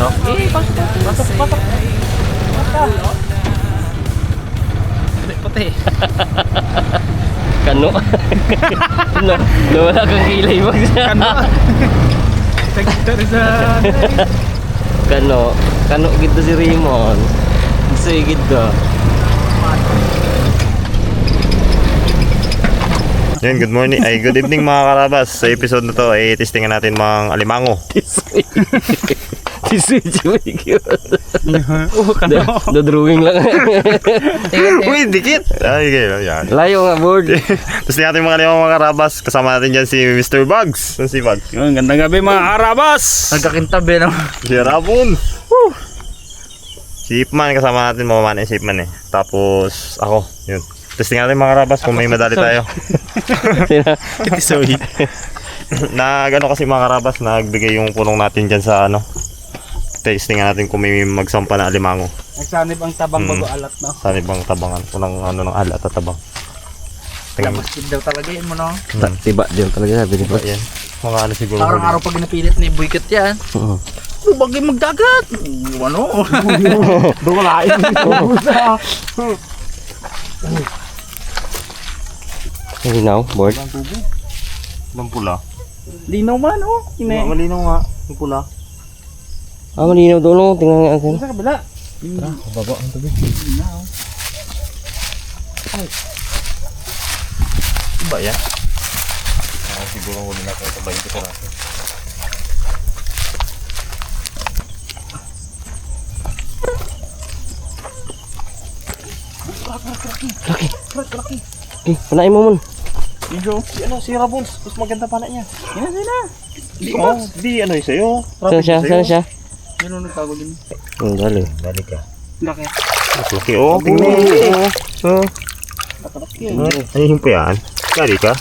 pasok. Pasok. Puti. Kano? Nawala kang kilay mo. Kano gito si Raymond. Gusto gito. Yun, good morning, ay good evening mga karabas. Sa episode na to ay testingan natin mga alimango. Tisoy cute. Drawing lang. Uy, dikit! Ay, okay, yan. Layo nga board. Testing natin mga alimango mga karabas. Kasama natin dyan si Mr. Bugs. Saan si Bugs? Yun, gandang gabi mga karabas. Nagkakintabi no. Si Rabon. Si Ipman, kasama natin mamamanin si Ipman eh. Tapos ako, yun. Testing natin mga karabas kung may madali tayo. Tisoy. Nag-ano kasi mga karabas, nagbigay yung punong natin dyan sa ano. Testing natin kung may magsampa na alimango. Nagsanib ang tabang bago alat no. Sanib ang tabangan, unang ano ng alat at tabang. Tingnan mo. Lamas daw talaga yun mo no. Tiba din talaga sabi ni Boss. Yan. Mga ano siguro. Araw-araw pag ginapilit ni Buikat yan. Bagay magdagat. Ano? Doon ka lain. Linaw, board. Ang pula. Linaw man oh. Malinaw nga. Ang pula. Malinaw doon no. Tingnan nga akin. Sa kabila. Baba ang tubig. Iba yan. Siguro huli natin ito 20 peraso. Laki. Okay, panain mo mun. Ijo, si Rabons. Mas maganda pa na niya. Yan na. Di ano yung sa'yo. Saan siya? Yun ang nagtago din. Dali. Dali ka. Laki. Mas laki oh. Tingnan mo. Ayun pa yan. Dali ka.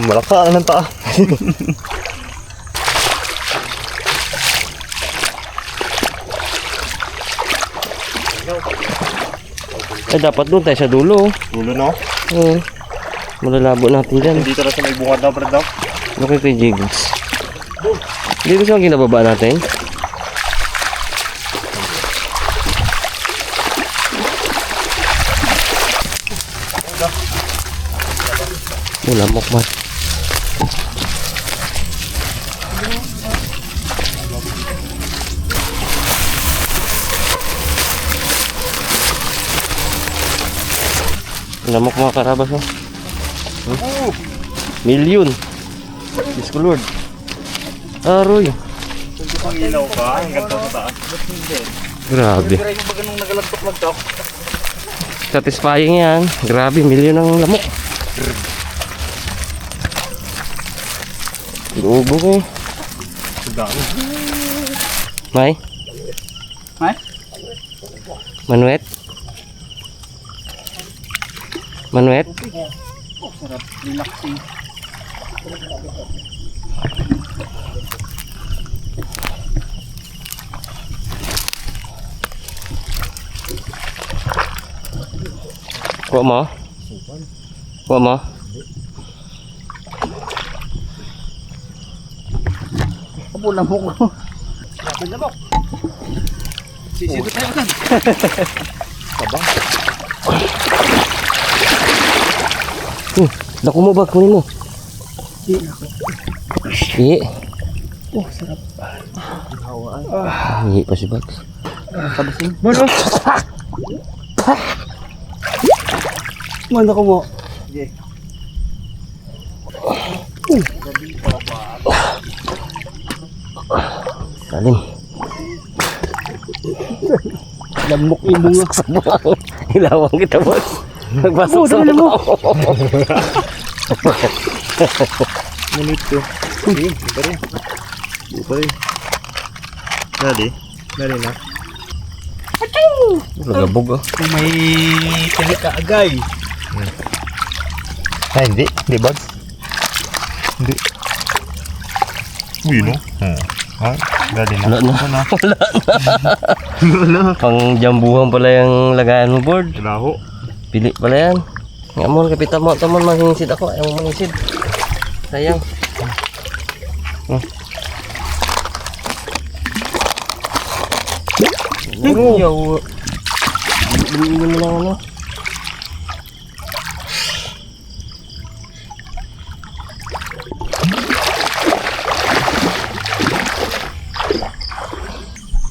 Malaka ng taa. Ay, dapat doon tayo sa dulo. Dulo no? Malalabo natin dyan. Dito na sa may bungad daw, Brad daw. Laki kay Jigs. Dito siya ang kinababa natin. Lamok man. Lamok mga karabas oh. Milyon. Diyos ko Lord. Aroy. Kung pang ilaw ka, hanggang sa taas. Grabe. Pero yung baga nung nagalantok-lantok. Satisfying yan. Grabe, milyon ang lamok. Lubo ko eh. May? Manuet? Manuet? Oh, sarap. Relaxing. Kuha mo? Kuha mo? Kapo lamok ko. Kapil lamok. Sisito tayo kan. Tabang. Naku mo ba? Kunin mo. Ihi. Oh, sarap. Ihi pa si Bugs. Tabasin. Mana? Mana ko mo? Sige. Salim. Lamok yung bunga. Sa buwang. Ilawang kita, Boss. Nagbasok sa mo. Ngunit ko. Sige, ito rin. Ito rin. Dali. Dali na. Lagabog ah. Kung may kaya kaagay. Ay, hindi. Hindi, Bugs. Hindi. Uy, no? Ha? Dali na. Wala na. Wala na. Pang jambuhan pala yung lagayan mo, board. Laho. Pili pala yan. Nga mo, kapitan mo. Ito mo, manginsid ako. Ayaw mo manginsid. Sayang. Yaw. Bumili mo lang ano.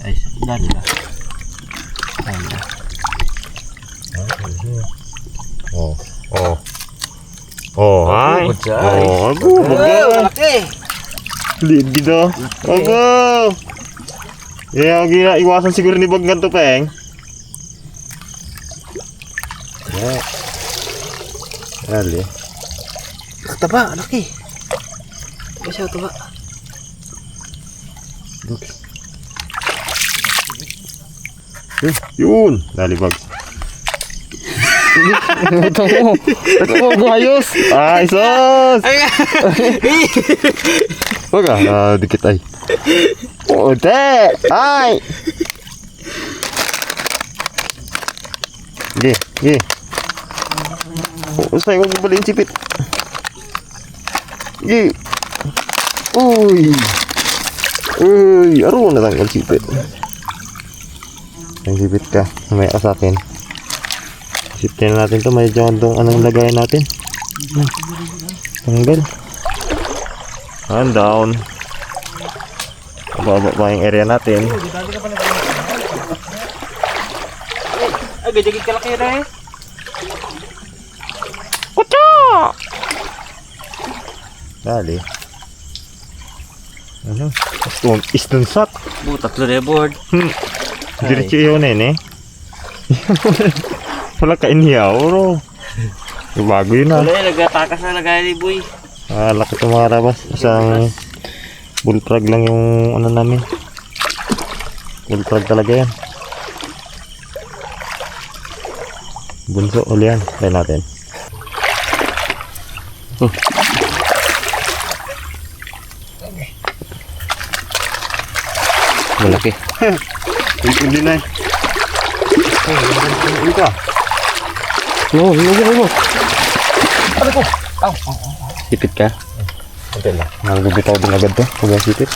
Ay, dali ba? Ay, na. Oh. Oh. Oh, hi. Good size. Oh, ago. Baga. Malaki. Liit gito. Ago. Yeah, gina iwasan siguro ni Bag ganto peng. Yeah. Dali. Taba, laki. Masya taba. Yun. Dali Bag. Ito mo, buhayos. Ay, sos! Wag dikit ay. Oh, te! Ay! Ge, ge. Oh, sa'yo kong baliin sipit. Ge. Uy! Uy! Aro na tanggal sipit. Ang sipit ka. May sa akin. Sipin natin to. May dyan itong anong lagayan natin. Tanggal. And down. Baba pa yung area natin. Ay, gajagig kalaki na eh. Kucha! Dali. Ano? Stone shot. Tatlo na board. Diretso yun eh. Wala ka inhiyaw, bro. Bago yun ah. Wala, nagatakas na lagay ni Boy. Laki ito mga rabas. Isang bullfrog lang yung ano namin. Bullfrog talaga yan. Bunso, uli yan. Try natin. Malaki. Hindi na eh. Hindi ka. No. Sipit ka? Hindi lang. Nagubitaw din agad to. Huwag ang sipit.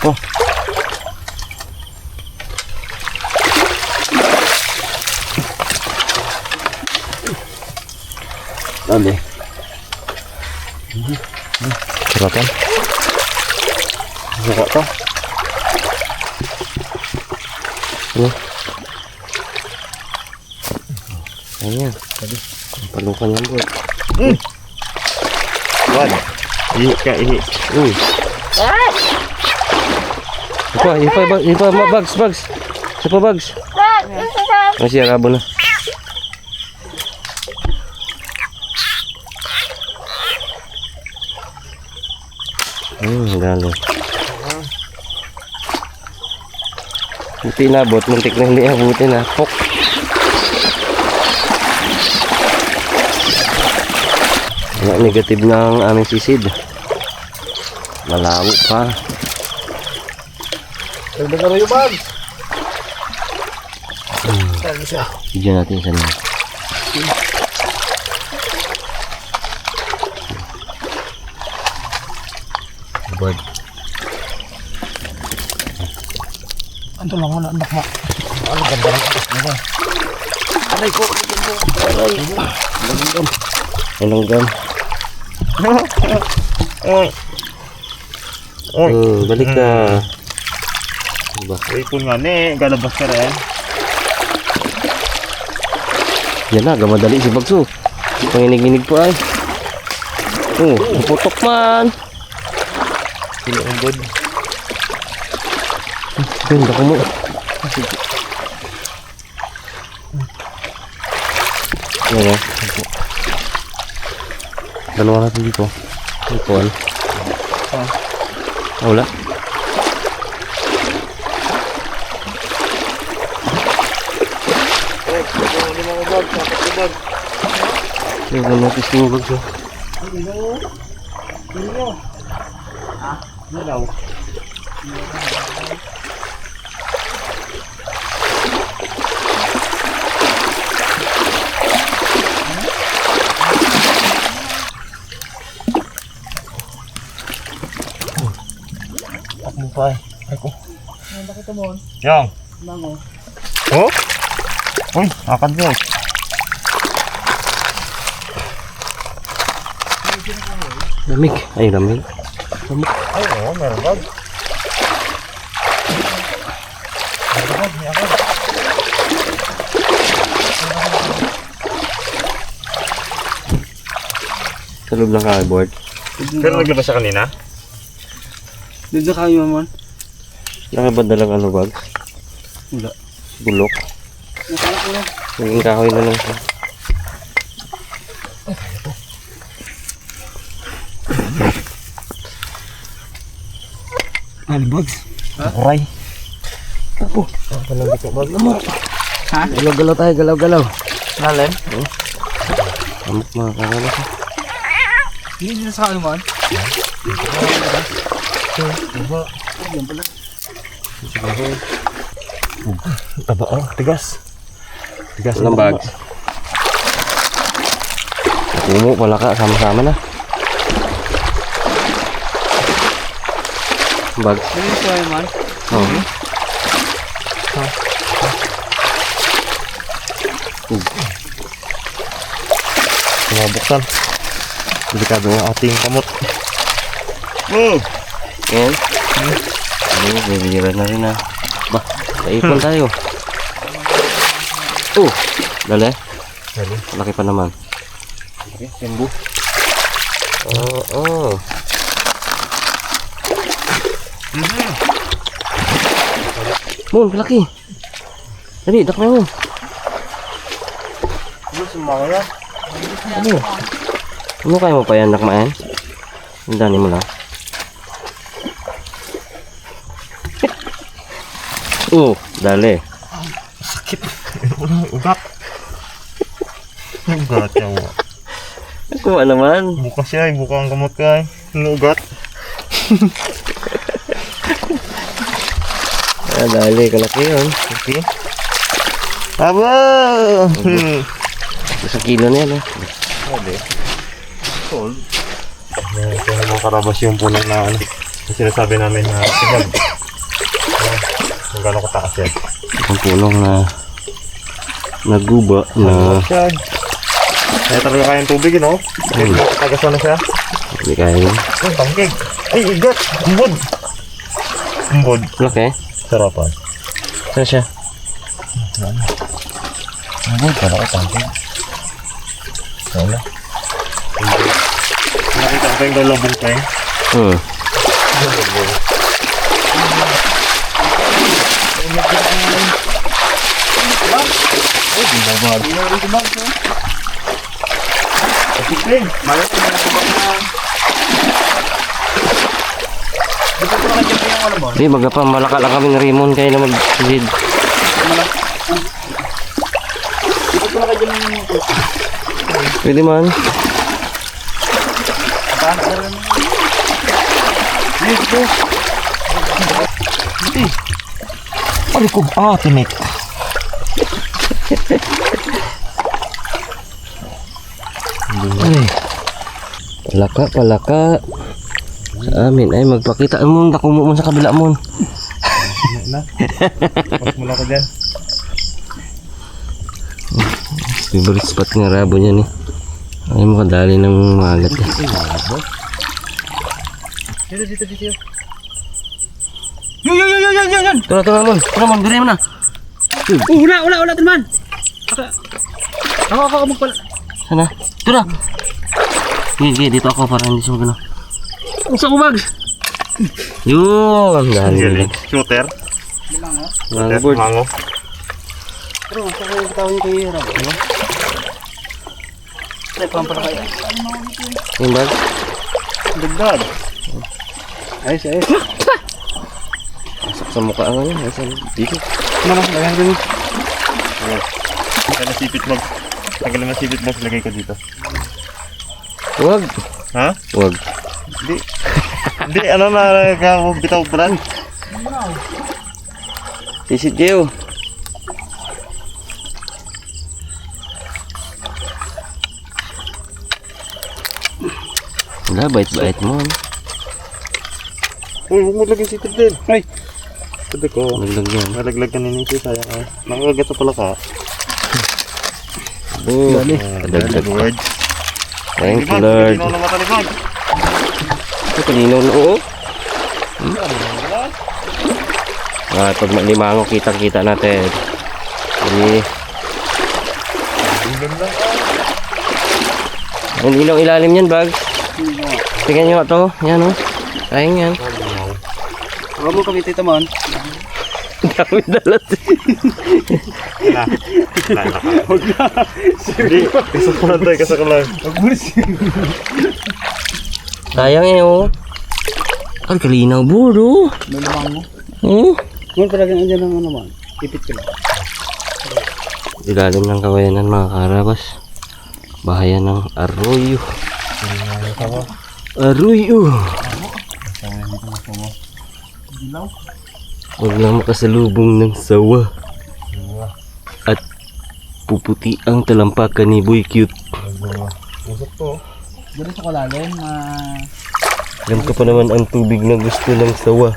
Oh. Dali. Sarapan. Suka to. Ayan. Palukan yan boy. One. Ihi ka, ihi. Uy. Ipa, bags. Isa pa bags. Masih arabo na. Dali. Hindi inabot, muntik na hindi abutin na. Pok. Wala negative ng aming sisid. Malawo pa. Nagdagaro yung bag. Tagi siya. Bigyan natin isa na. Board. Anto lang wala anak mo. Ano ganda ng atas mo. Aray ko. Langgam. Balik ka. Diba? Ipon nga ni. Galabas ka rin. Yan na, gamadali si Bagso. Panginig-inig po ay. Puputok man. Sila ang good. Ganda ko mo. Yan o. Dalawa natin dito. Ipon. Wala. Yung notice mo Bagso. Nalaw. Tak mo pa eh. Ay ko. Yang. Oh? Uy, akad mo. Lamig. Ay, lamig. Ay, oo, meron bag. Sa loob ng cardboard. Pero naglabas siya kanina? Doon sa kayo man. Nakabadalang ano bag? Wala. Bulok. Naging kahoy na lang siya. Alibags. Kuray. Ha? Galaw-galaw tayo, galaw-galaw. Lalim? Amok mga kakalas. Hindi dito sa kayo man. Taba, oh, tigas. Tigas. Walang bag. Kumo, wala ka, sama-sama na. Bag. Dito sa kayo man. Oh. Mabuksan. Delikado ang ating kamot. Yan. Ano, bibira na rin ah. Bah, naipon tayo. Oh, dali. Dali. Laki pa naman. Simbu. Oo. Mon, laki. Dali, dakma mo. Ano sumama yan? Ano? Ano kaya mo pa yan, dakmaan? Hindani mo lang. Oh, dali. Ugat. Ugat yan mo. Kuha naman. Buka siya, buka ang kamot ka. Ano ugat? Ah, dali, kalaki yun. Okay. Aba! Isang kilo na yan, eh. Sabi. Cold. Ito yung mga karabas yung puno na ano. Yung sinasabi namin na tigab. Kung gano'ng kataas yan. Isang pulong na naguba na Siya. Kaya talaga kayang tubig, no? Tagasan na siya. hindi kaya yun. Ay, tangkig. Ay, igat. Umbod. Umbod. Laki. Sarapan. Saan siya? Umbod. Kala ko tangkig. Wala. Umbod. Nakita ko yung dalawang tayo. Hmm. Ay, di ba ba? Di ba ba? Sige, malas na nakabak na. Di, magapa malaka lang kami ng Rimon kaya na mag-lead. Pwede man. Ano ko? Ah, tinik. Ay. Palaka. Sa amin ay magpakita mo, nakumo mo sa kabila mo. Na. Mas mula ko dyan. Favorite spot ng rabo niya ni. Ay makadali ng magat. Dito. Yun. Tara mo, biri mo na. Wala, teman. Ako magpala. Sana. Tara. Sige, dito ako para hindi siya magano. Usa ko bag. Yun, dali nila. Shooter. Mga board. Mango. Pero sa kayo tawon ko yung rabo. Ay, pampala kayo. Yung bag. Dagdag. Ayos. Pasok sa mukha nga niya. Ayos, dito. Ano, lagyan ko yun. Tagal na sipit bag. Tagal na sipit bag. Lagay ko dito. Huwag. Ha? Huwag. Hindi, ano na bitaw brand. Sisit kayo. Wala, bait-bait mo. Uy, huwag mo lagay sipit din. Ay. Sabi ko, Laglag yan. nalaglag ka ninisi, sayang ah. Nakakagat na pala ka. Oh, kadagdag pa. Thank you, Lord. Hindi na matalibag. Ito, kanino na oo. Pag limango, kitang-kita natin. Hindi. Ulan lang Hindi lang ilalim yan, Bags. Tingnan nyo ito. Yan, oh. Sayang yan. Huwag mo kami tita man. Dami dalat. na. Huwag na. Hindi, isa ko lang tayo, kasa ko lang. Sayang eh, oh. Ay, kalinaw, bro, oh. May lamang mo. Oh. Ngayon talagang andyan ang ano man. Ipit ka lang. Ilalim ng kawayanan, mga karabas. Bahayan ng arroyo. Arroyo. Huwag lang makasalubong ng sawa. At puputi ang talampakan ni Boy Cute. Usok to. Ganun sa kalalim. Alam ka pa naman ang tubig na gusto ng sawa.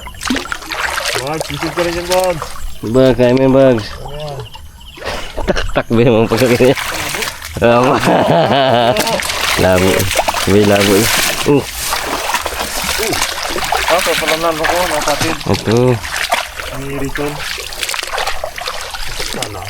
Wag, sisig ka rin yan, Bob. Diba, kaya may bags. Tak-tak ba yung pagkakanya? Labo. May labo eh. So palanan ako, napatid. Ito. Ni Rizal. Sana.